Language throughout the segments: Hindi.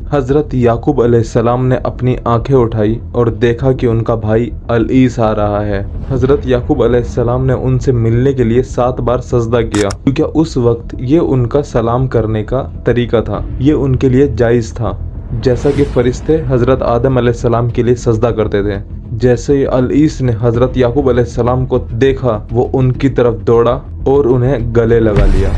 हज़रत याकूब अलैहिस्सलाम ने अपनी आंखें उठाई और देखा कि उनका भाई अल-ईस आ रहा है। हज़रत याकूब अलैहिस्सलाम ने उनसे मिलने के लिए 7 बार सजदा किया, क्योंकि उस वक्त ये उनका सलाम करने का तरीका था, ये उनके लिए जायज़ था, जैसा कि फरिश्ते हज़रत आदम अलैहिस्सलाम के लिए सजदा करते थे। जैसे ही अल-ईस ने हज़रत याकूब अलैहिस्सलाम को देखा, वो उनकी तरफ दौड़ा और उन्हें गले लगा लिया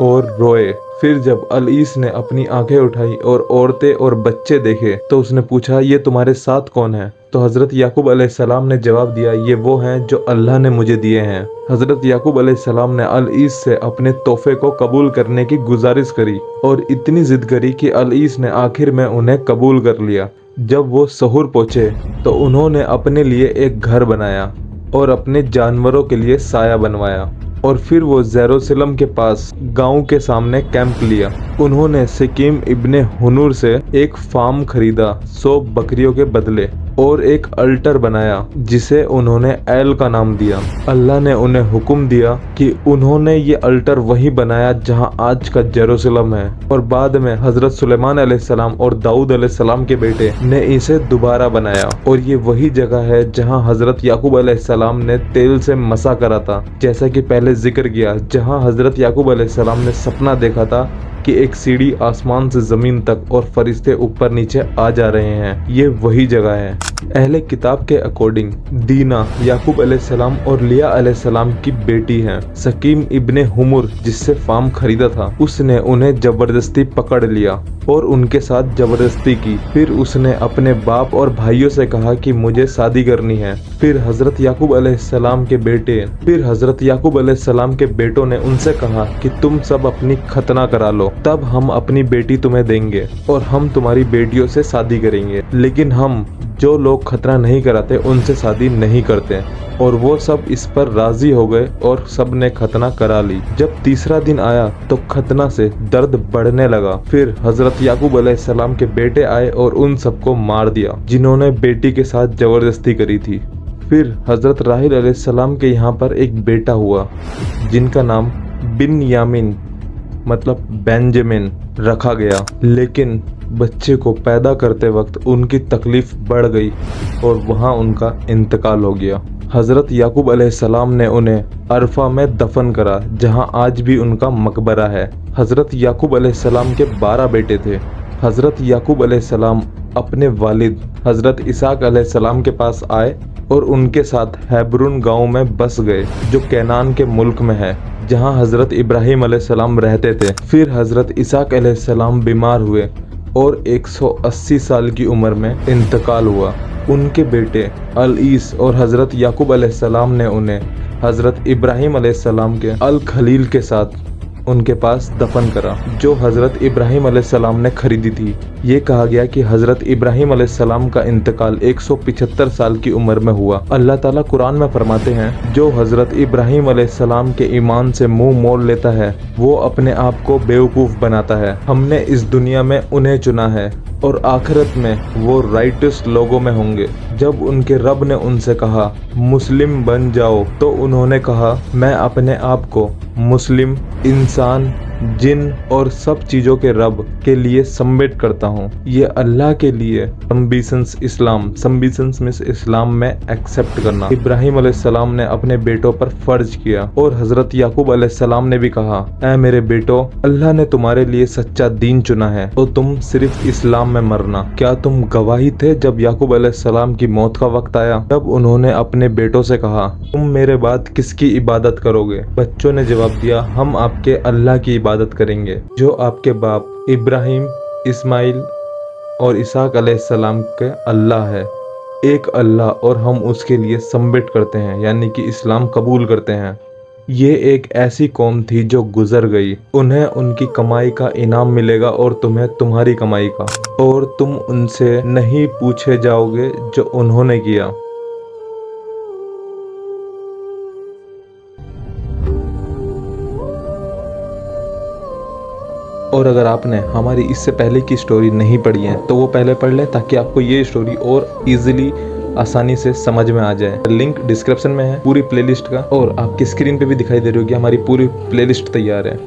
और रोए। फिर जब अल-ईस ने अपनी आंखें उठाई और औरतें और बच्चे देखे तो उसने पूछा, ये तुम्हारे साथ कौन है? तो हज़रत याकूब अलैहिस्सलाम ने जवाब दिया, ये वो हैं जो अल्लाह ने मुझे दिए हैं। हज़रत याकूब अलैहिस्सलाम ने अल-ईस से अपने तोहफे को कबूल करने की गुजारिश करी और इतनी जिद करी कि अल-ईस ने आखिर में उन्हें कबूल कर लिया। जब वो सहूर पहुँचे तो उन्होंने अपने लिए एक घर बनाया और अपने जानवरों के लिए साया बनवाया और फिर वो जेरूसलम के पास गांव के सामने कैंप लिया। उन्होंने सिकीम इब्ने हुनूर से एक फार्म खरीदा 100 बकरियों के बदले और एक अल्टर बनाया जिसे उन्होंने एल का नाम दिया। अल्लाह ने उन्हें हुक्म दिया कि उन्होंने ये अल्टर वहीं बनाया जहां आज का जेरूसलम है, और बाद में हज़रत सुलेमान अलैहिस्सलाम और दाऊद अलैहिस्सलाम के बेटे ने इसे दोबारा बनाया, और ये वही जगह है जहां हज़रत याकूब अलैहिस्सलाम ने तेल से मसा करा था, जैसा कि पहले जिक्र किया, जहां हज़रत याकूब अलैहिस्सलाम ने सपना देखा था कि एक सीढ़ी आसमान से ज़मीन तक और फरिश्ते ऊपर नीचे आ जा रहे हैं। ये वही जगह है। अहले किताब के अकॉर्डिंग दीना याकूब अलैहिस्सलाम और लिया अलैहिस्सलाम की बेटी है। सकीम इब्ने हुमुर जिससे फार्म खरीदा था, उसने उन्हें जबरदस्ती पकड़ लिया और उनके साथ जबरदस्ती की। फिर उसने अपने बाप और भाइयों से कहा कि मुझे शादी करनी है। फिर हज़रत याकूब अलैहिस्सलाम के बेटों ने उनसे कहा कि तुम सब अपनी खतना करा लो, तब हम अपनी बेटी तुम्हें देंगे और हम तुम्हारी बेटियों से शादी करेंगे। लेकिन हम जो लोग खतना नहीं कराते उनसे शादी नहीं करते, और वो सब इस पर राजी हो गए और सब ने खतना करा ली। जब तीसरा दिन आया तो खतना से दर्द बढ़ने लगा। फिर हज़रत याकूब अलैहिस्सलाम के बेटे आए और उन सबको मार दिया जिन्होंने बेटी के साथ जबरदस्ती करी थी। फिर हज़रत राहिल अलैहिस्सलाम के यहाँ पर एक बेटा हुआ जिनका नाम बिन यामिन मतलब बेंजामिन रखा गया, लेकिन बच्चे को पैदा करते वक्त उनकी तकलीफ बढ़ गई और वहाँ उनका इंतकाल हो गया। हज़रत याकूब अलैहिस्सलाम ने उन्हें अरफा में दफन करा, जहाँ आज भी उनका मकबरा है। हज़रत याकूब अलैहिस्सलाम के 12 बेटे थे। हज़रत याकूब अलैहिस्सलाम अपने वालिद हज़रत इसाक अलैहिस्सलाम के पास आए और उनके साथ हेब्रोन गांव में बस गए, जो कैनान के मुल्क में है, जहां हज़रत इब्राहिम अलैहिस्सलाम रहते थे। फिर हज़रत इसाक अलैहिस्सलाम बीमार हुए और 180 साल की उम्र में इंतकाल हुआ। उनके बेटे अल-ईस और हज़रत याकूब अलैहिस्सलाम ने उन्हें हज़रत इब्राहिम अलैहिस्सलाम के अल खलील के साथ उनके पास दफन करा, जो हज़रत इब्राहिम अलैहिस्सलाम ने खरीदी थी। ये कहा गया कि हज़रत इब्राहिम अलैहिस्सलाम का इंतकाल 175 साल की उम्र में हुआ। अल्लाह ताला कुरान में फरमाते हैं, जो हज़रत इब्राहिम अलैहिस्सलाम के ईमान से मुंह मोड़ लेता है वो अपने आप को बेवकूफ़ बनाता है। हमने इस दुनिया में उन्हें चुना है और आखिरत में वो राइटस लोगों में होंगे। जब उनके रब ने उनसे कहा मुस्लिम बन जाओ, तो उन्होंने कहा मैं अपने आप को मुस्लिम, इंसान, जिन और सब चीज़ों के रब के लिए सबमिट करता हूँ। ये अल्लाह के लिए संबीसेंस इस्लाम में एक्सेप्ट करना। इब्राहिम अलैहिस्सलाम ने अपने बेटों पर फर्ज किया और हज़रत याकूब अलैहिस्सलाम ने भी कहा, ऐ मेरे बेटो, अल्लाह ने तुम्हारे लिए सच्चा दीन चुना है तो तुम सिर्फ इस्लाम में मरना। क्या तुम गवाही थे जब याकूब अलैहिस्सलाम की मौत का वक्त आया? तब उन्होंने अपने बेटों से कहा, तुम मेरे बाद किसकी इबादत करोगे? बच्चों ने जवाब दिया, हम आपके अल्लाह की इबादत करेंगे, जो आपके बाप इब्राहिम, इस्माइल और इसाक अलैहिस्सलाम के अल्लाह है। एक अल्लाह, और हम उसके लिए सबमिट करते हैं, यानी कि इस्लाम कबूल करते हैं। ये एक ऐसी कौम थी जो गुजर गई, उन्हें उनकी कमाई का इनाम मिलेगा और तुम्हें तुम्हारी कमाई का, और तुम उनसे नहीं पूछे जाओगे जो उन्होंने किया। और अगर आपने हमारी इससे पहले की स्टोरी नहीं पढ़ी है तो वो पहले पढ़ लें, ताकि आपको ये स्टोरी और इजीली आसानी से समझ में आ जाए। लिंक डिस्क्रिप्शन में है पूरी प्लेलिस्ट का, और आपकी स्क्रीन पे भी दिखाई दे रही होगी हमारी पूरी प्लेलिस्ट तैयार है।